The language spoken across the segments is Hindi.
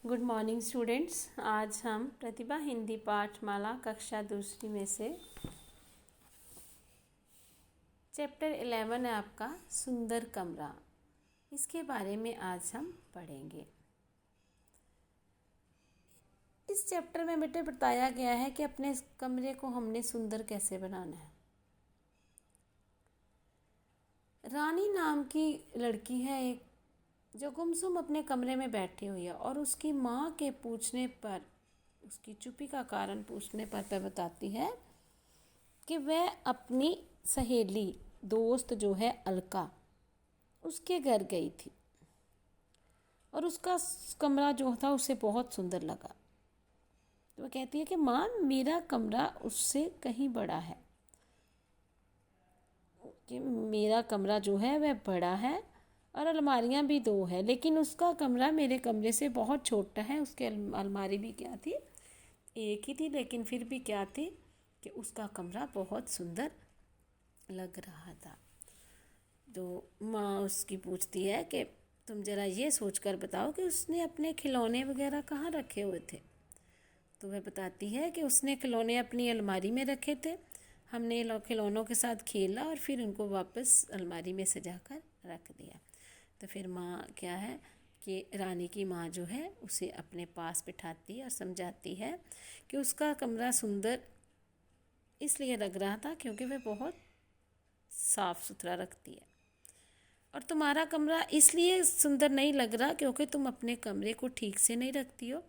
Good morning students. आज हम प्रतिभा हिंदी पाठमाला कक्षा दूसरी में से चैप्टर 11 है आपका सुंदर कमरा, इसके बारे में आज हम पढ़ेंगे। इस चैप्टर में बेटे बताया गया है कि अपने कमरे को हमने सुंदर कैसे बनाना है। रानी नाम की लड़की है एक, जो गुमसुम अपने कमरे में बैठी हुई है और उसकी माँ के पूछने पर, उसकी चुप्पी का कारण पूछने पर वह बताती है कि वह अपनी सहेली दोस्त जो है अलका, उसके घर गई थी और उसका कमरा जो था उसे बहुत सुंदर लगा। तो वह कहती है कि माँ, मेरा कमरा उससे कहीं बड़ा है, कि मेरा कमरा जो है वह बड़ा है और अलमारियाँ भी 2 है, लेकिन उसका कमरा मेरे कमरे से बहुत छोटा है। उसके अलमारी भी क्या थी, एक ही थी, लेकिन फिर भी क्या थी कि उसका कमरा बहुत सुंदर लग रहा था। तो माँ उसकी पूछती है कि तुम ज़रा ये सोचकर बताओ कि उसने अपने खिलौने वगैरह कहाँ रखे हुए थे। तो वह बताती है कि उसने खिलौने अपनी अलमारी में रखे थे, हमने खिलौनों के साथ खेला और फिर उनको वापस अलमारी में सजा कर रख दिया। तो फिर माँ क्या है कि रानी की माँ जो है उसे अपने पास बिठाती है और समझाती है कि उसका कमरा सुंदर इसलिए लग रहा था क्योंकि वह बहुत साफ़ सुथरा रखती है, और तुम्हारा कमरा इसलिए सुंदर नहीं लग रहा क्योंकि तुम अपने कमरे को ठीक से नहीं रखती हो।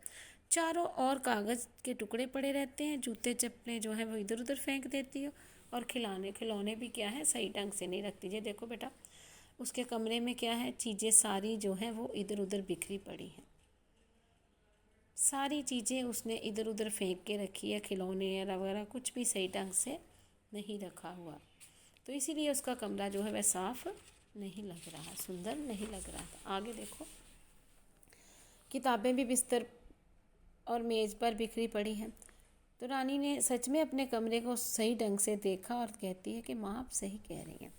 चारों ओर कागज़ के टुकड़े पड़े रहते हैं, जूते चप्पलें जो हैं वो इधर उधर फेंक देती हो, और खिलौने भी क्या है सही ढंग से नहीं रखती। ये देखो बेटा, उसके कमरे में क्या है, चीज़ें सारी जो हैं वो इधर उधर बिखरी पड़ी हैं, सारी चीज़ें उसने इधर उधर फेंक के रखी है, खिलौने वगैरह कुछ भी सही ढंग से नहीं रखा हुआ। तो इसीलिए उसका कमरा जो है वह साफ़ नहीं लग रहा, सुंदर नहीं लग रहा था। आगे देखो, किताबें भी बिस्तर और मेज़ पर बिखरी पड़ी हैं। तो रानी ने सच में अपने कमरे को सही ढंग से देखा और कहती है कि माँ, आप सही कह रही हैं।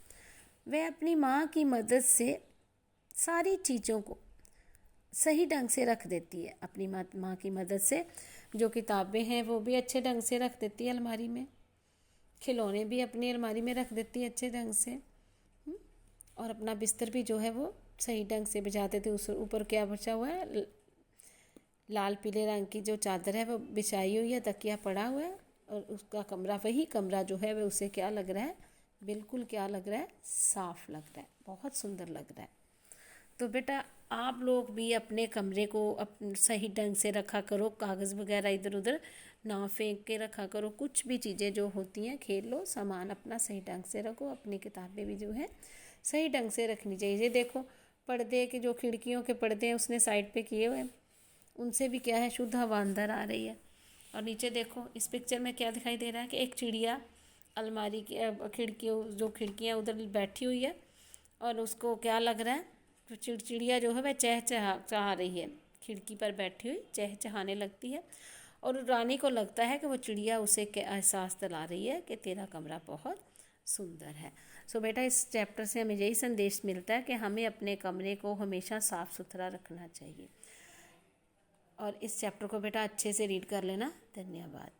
वह अपनी माँ की मदद से सारी चीज़ों को सही ढंग से रख देती है। अपनी माँ की मदद से जो किताबें हैं वो भी अच्छे ढंग से रख देती है अलमारी में, खिलौने भी अपनी अलमारी में रख देती है अच्छे ढंग से, और अपना बिस्तर भी जो है वो सही ढंग से बिछा देती है। उस ऊपर क्या बिछा हुआ है, लाल पीले रंग की जो चादर है वो बिछाई हुई है, तकिया पड़ा हुआ है, और उसका कमरा, वही कमरा जो है वह उसे क्या लग रहा है, बिल्कुल क्या लग रहा है, साफ लग रहा है, बहुत सुंदर लग रहा है। तो बेटा आप लोग भी अपने कमरे को सही ढंग से रखा करो, कागज़ वगैरह इधर उधर ना फेंक के रखा करो। कुछ भी चीज़ें जो होती हैं, खेल लो, सामान अपना सही ढंग से रखो, अपनी किताबें भी जो है सही ढंग से रखनी चाहिए। ये देखो, पर्दे के जो खिड़कियों के पर्दे हैं उसने साइड पे किए हुए हैं, उनसे भी क्या है, शुद्ध हवा अंदर आ रही है। और नीचे देखो, इस पिक्चर में क्या दिखाई दे रहा है कि एक चिड़िया अलमारी की खिड़कियाँ उधर बैठी हुई है, और उसको क्या लग रहा है, तो चिड़िया जो है वह चहचहा रही है, खिड़की पर बैठी हुई चहचहाने लगती है, और रानी को लगता है कि वो चिड़िया उसे एहसास दिला रही है कि तेरा कमरा बहुत सुंदर है। सो बेटा, इस चैप्टर से हमें यही संदेश मिलता है कि हमें अपने कमरे को हमेशा साफ़ सुथरा रखना चाहिए। और इस चैप्टर को बेटा अच्छे से रीड कर लेना। धन्यवाद।